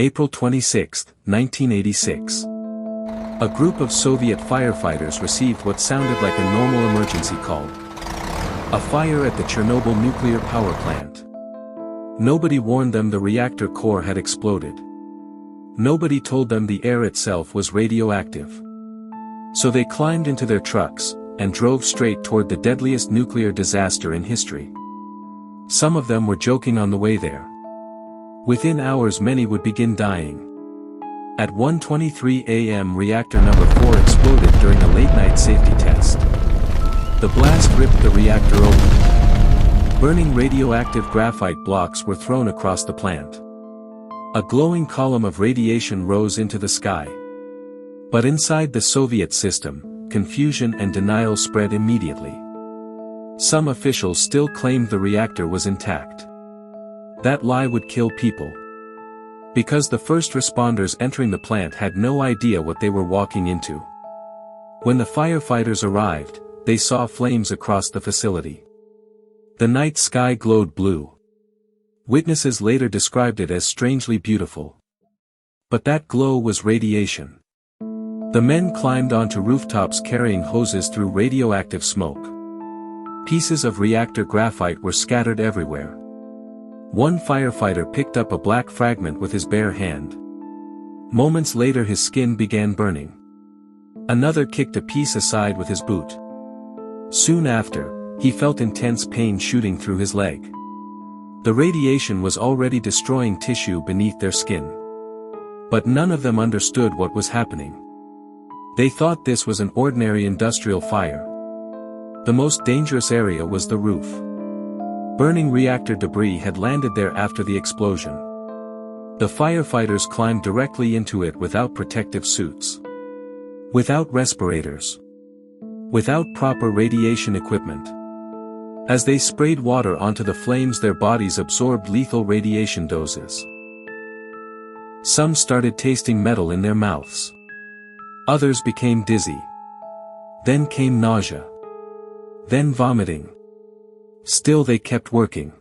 April 26, 1986. A group of Soviet firefighters received what sounded like a normal emergency call. A fire at the Chernobyl nuclear power plant. Nobody warned them the reactor core had exploded. Nobody told them the air itself was radioactive. So they climbed into their trucks, and drove straight toward the deadliest nuclear disaster in history. Some of them were joking on the way there. Within hours many would begin dying. At 1:23 a.m. reactor number 4 exploded during a late-night safety test. The blast ripped the reactor open. Burning radioactive graphite blocks were thrown across the plant. A glowing column of radiation rose into the sky. But inside the Soviet system, confusion and denial spread immediately. Some officials still claimed the reactor was intact. That lie would kill people. Because the first responders entering the plant had no idea what they were walking into. When the firefighters arrived, they saw flames across the facility. The night sky glowed blue. Witnesses later described it as strangely beautiful. But that glow was radiation. The men climbed onto rooftops carrying hoses through radioactive smoke. Pieces of reactor graphite were scattered everywhere. One firefighter picked up a black fragment with his bare hand. Moments later his skin began burning. Another kicked a piece aside with his boot. Soon after, he felt intense pain shooting through his leg. The radiation was already destroying tissue beneath their skin. But none of them understood what was happening. They thought this was an ordinary industrial fire. The most dangerous area was the roof. Burning reactor debris had landed there after the explosion. The firefighters climbed directly into it without protective suits. Without respirators. Without proper radiation equipment. As they sprayed water onto the flames their bodies absorbed lethal radiation doses. Some started tasting metal in their mouths. Others became dizzy. Then came nausea. Then vomiting. Still they kept working.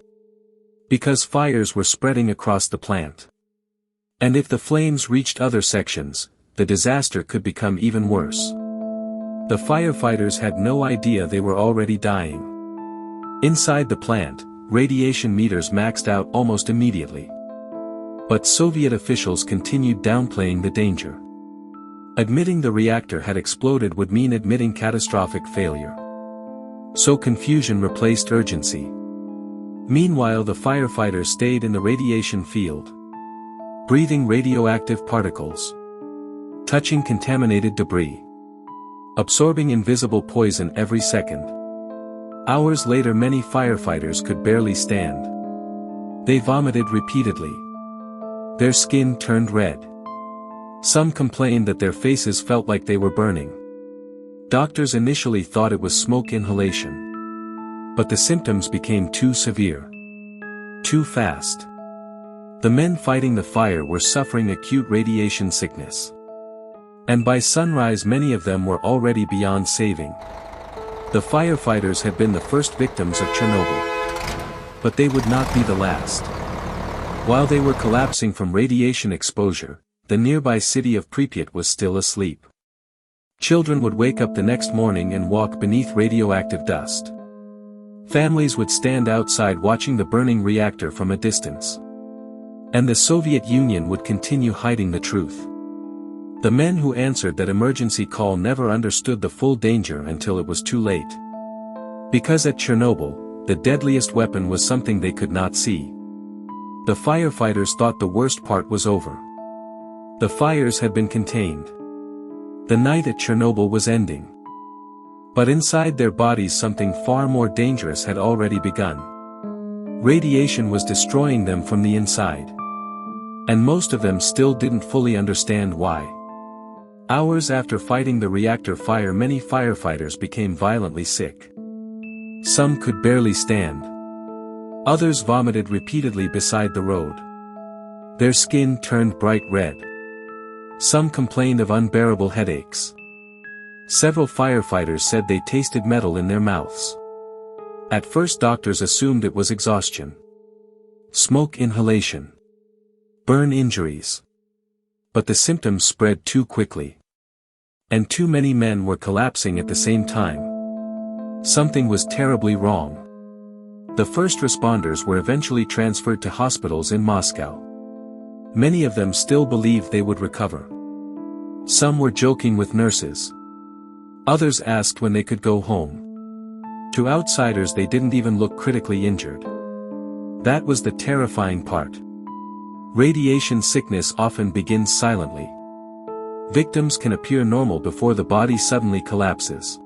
Because fires were spreading across the plant. And if the flames reached other sections, the disaster could become even worse. The firefighters had no idea they were already dying. Inside the plant, radiation meters maxed out almost immediately. But Soviet officials continued downplaying the danger. Admitting the reactor had exploded would mean admitting catastrophic failure. So confusion replaced urgency. Meanwhile the firefighters stayed in the radiation field. Breathing radioactive particles. Touching contaminated debris. Absorbing invisible poison every second. Hours later many firefighters could barely stand. They vomited repeatedly. Their skin turned red. Some complained that their faces felt like they were burning. Doctors initially thought it was smoke inhalation. But the symptoms became too severe. Too fast. The men fighting the fire were suffering acute radiation sickness. And by sunrise many of them were already beyond saving. The firefighters had been the first victims of Chernobyl. But they would not be the last. While they were collapsing from radiation exposure, the nearby city of Pripyat was still asleep. Children would wake up the next morning and walk beneath radioactive dust. Families would stand outside watching the burning reactor from a distance. And the Soviet Union would continue hiding the truth. The men who answered that emergency call never understood the full danger until it was too late. Because at Chernobyl, the deadliest weapon was something they could not see. The firefighters thought the worst part was over. The fires had been contained. The night at Chernobyl was ending. But inside their bodies something far more dangerous had already begun. Radiation was destroying them from the inside. And most of them still didn't fully understand why. Hours after fighting the reactor fire many firefighters became violently sick. Some could barely stand. Others vomited repeatedly beside the road. Their skin turned bright red. Some complained of unbearable headaches. Several firefighters said they tasted metal in their mouths. At first doctors assumed it was exhaustion. Smoke inhalation. Burn injuries. But the symptoms spread too quickly. And too many men were collapsing at the same time. Something was terribly wrong. The first responders were eventually transferred to hospitals in Moscow. Many of them still believed they would recover. Some were joking with nurses. Others asked when they could go home. To outsiders they didn't even look critically injured. That was the terrifying part. Radiation sickness often begins silently. Victims can appear normal before the body suddenly collapses.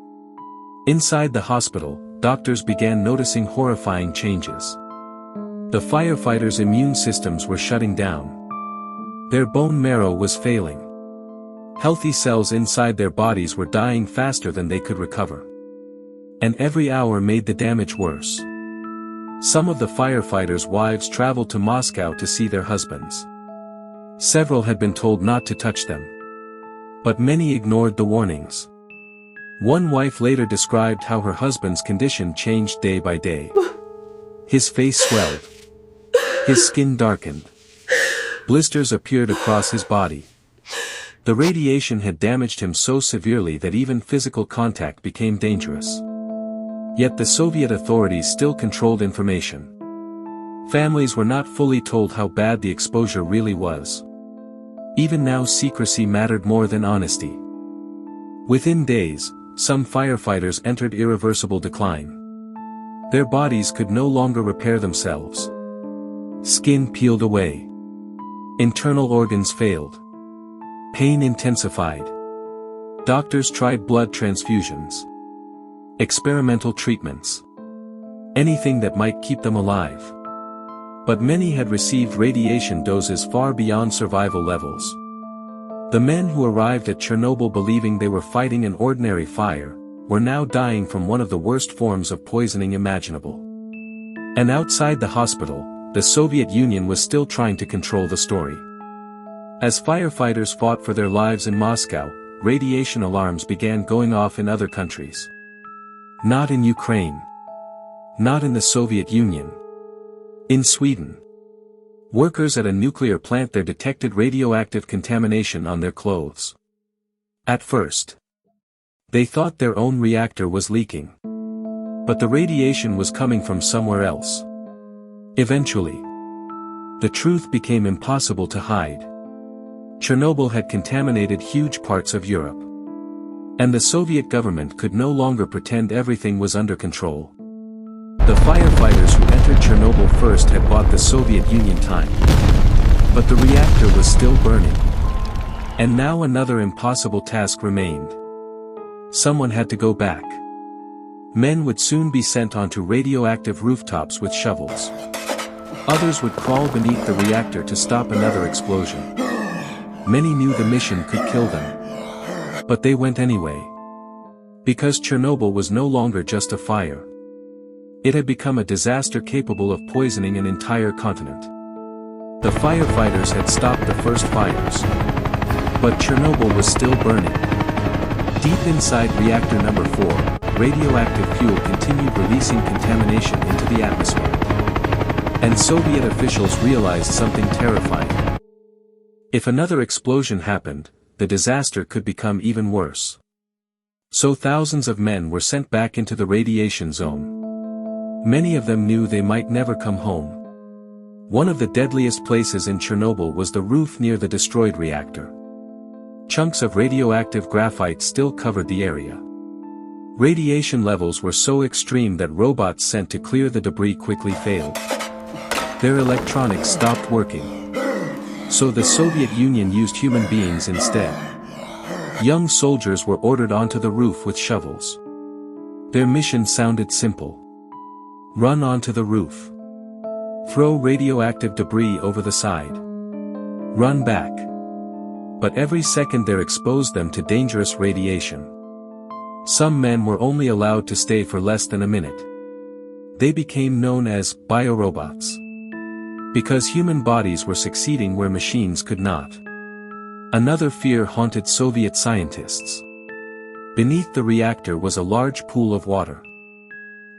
Inside the hospital, doctors began noticing horrifying changes. The firefighters' immune systems were shutting down. Their bone marrow was failing. Healthy cells inside their bodies were dying faster than they could recover. And every hour made the damage worse. Some of the firefighters' wives traveled to Moscow to see their husbands. Several had been told not to touch them. But many ignored the warnings. One wife later described how her husband's condition changed day by day. His face swelled. His skin darkened. Blisters appeared across his body. The radiation had damaged him so severely that even physical contact became dangerous. Yet the Soviet authorities still controlled information. Families were not fully told how bad the exposure really was. Even now secrecy mattered more than honesty. Within days, some firefighters entered irreversible decline. Their bodies could no longer repair themselves. Skin peeled away. Internal organs failed. Pain intensified. Doctors tried blood transfusions. Experimental treatments. Anything that might keep them alive. But many had received radiation doses far beyond survival levels. The men who arrived at Chernobyl believing they were fighting an ordinary fire, were now dying from one of the worst forms of poisoning imaginable. And outside the hospital, the Soviet Union was still trying to control the story. As firefighters fought for their lives in Moscow, radiation alarms began going off in other countries. Not in Ukraine. Not in the Soviet Union. In Sweden. Workers at a nuclear plant there detected radioactive contamination on their clothes. At first, they thought their own reactor was leaking. But the radiation was coming from somewhere else. Eventually, the truth became impossible to hide. Chernobyl had contaminated huge parts of Europe. And the Soviet government could no longer pretend everything was under control. The firefighters who entered Chernobyl first had bought the Soviet Union time. But the reactor was still burning. And now another impossible task remained. Someone had to go back. Men would soon be sent onto radioactive rooftops with shovels. Others would crawl beneath the reactor to stop another explosion. Many knew the mission could kill them. But they went anyway. Because Chernobyl was no longer just a fire. It had become a disaster capable of poisoning an entire continent. The firefighters had stopped the first fires. But Chernobyl was still burning. Deep inside reactor number 4, radioactive fuel continued releasing contamination into the atmosphere. And Soviet officials realized something terrifying. If another explosion happened, the disaster could become even worse. So thousands of men were sent back into the radiation zone. Many of them knew they might never come home. One of the deadliest places in Chernobyl was the roof near the destroyed reactor. Chunks of radioactive graphite still covered the area. Radiation levels were so extreme that robots sent to clear the debris quickly failed. Their electronics stopped working. So the Soviet Union used human beings instead. Young soldiers were ordered onto the roof with shovels. Their mission sounded simple. Run onto the roof. Throw radioactive debris over the side. Run back. But every second there exposed them to dangerous radiation. Some men were only allowed to stay for less than a minute. They became known as biorobots. Because human bodies were succeeding where machines could not. Another fear haunted Soviet scientists. Beneath the reactor was a large pool of water.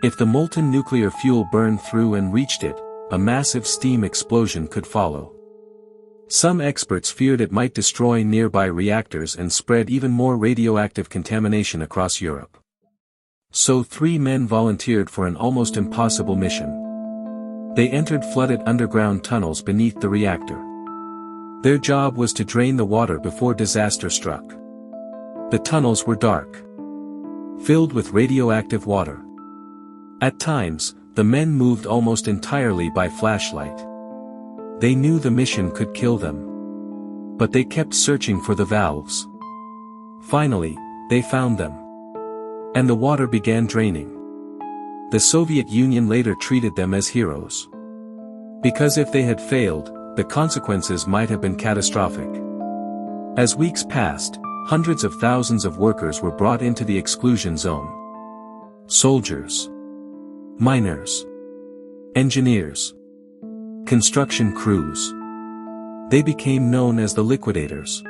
If the molten nuclear fuel burned through and reached it, a massive steam explosion could follow. Some experts feared it might destroy nearby reactors and spread even more radioactive contamination across Europe. So 3 men volunteered for an almost impossible mission. They entered flooded underground tunnels beneath the reactor. Their job was to drain the water before disaster struck. The tunnels were dark, filled with radioactive water. At times, the men moved almost entirely by flashlight. They knew the mission could kill them. But they kept searching for the valves. Finally, they found them. And the water began draining. The Soviet Union later treated them as heroes. Because if they had failed, the consequences might have been catastrophic. As weeks passed, hundreds of thousands of workers were brought into the exclusion zone. Soldiers, miners, engineers, construction crews. They became known as the liquidators.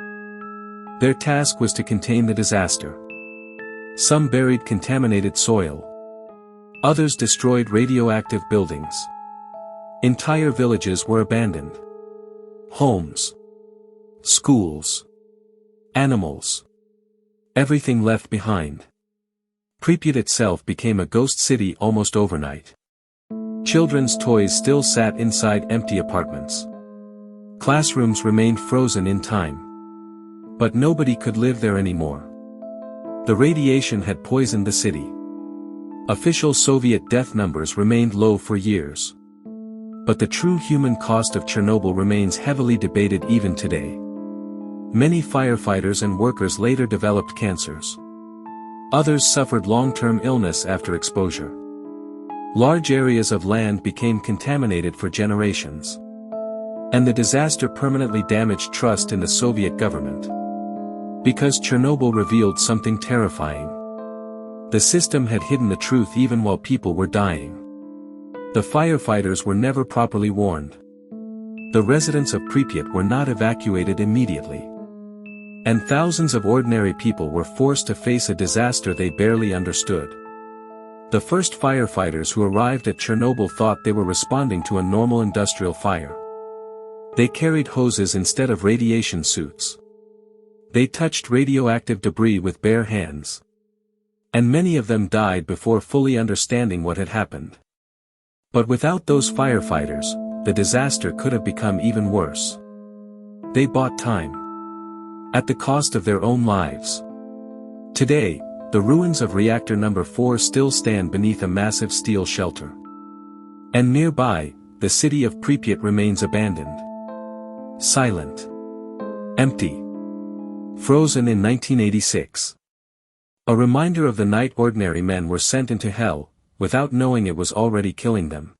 Their task was to contain the disaster. Some buried contaminated soil. Others destroyed radioactive buildings. Entire villages were abandoned. Homes, schools, animals. Everything left behind. Pripyat itself became a ghost city almost overnight. Children's toys still sat inside empty apartments. Classrooms remained frozen in time. But nobody could live there anymore. The radiation had poisoned the city. Official Soviet death numbers remained low for years. But the true human cost of Chernobyl remains heavily debated even today. Many firefighters and workers later developed cancers. Others suffered long-term illness after exposure. Large areas of land became contaminated for generations. And the disaster permanently damaged trust in the Soviet government. Because Chernobyl revealed something terrifying. The system had hidden the truth even while people were dying. The firefighters were never properly warned. The residents of Pripyat were not evacuated immediately. And thousands of ordinary people were forced to face a disaster they barely understood. The first firefighters who arrived at Chernobyl thought they were responding to a normal industrial fire. They carried hoses instead of radiation suits. They touched radioactive debris with bare hands. And many of them died before fully understanding what had happened. But without those firefighters, the disaster could have become even worse. They bought time. At the cost of their own lives. Today, the ruins of Reactor number 4 still stand beneath a massive steel shelter. And nearby, the city of Pripyat remains abandoned. Silent. Empty. Frozen in 1986. A reminder of the night ordinary men were sent into hell, without knowing it was already killing them.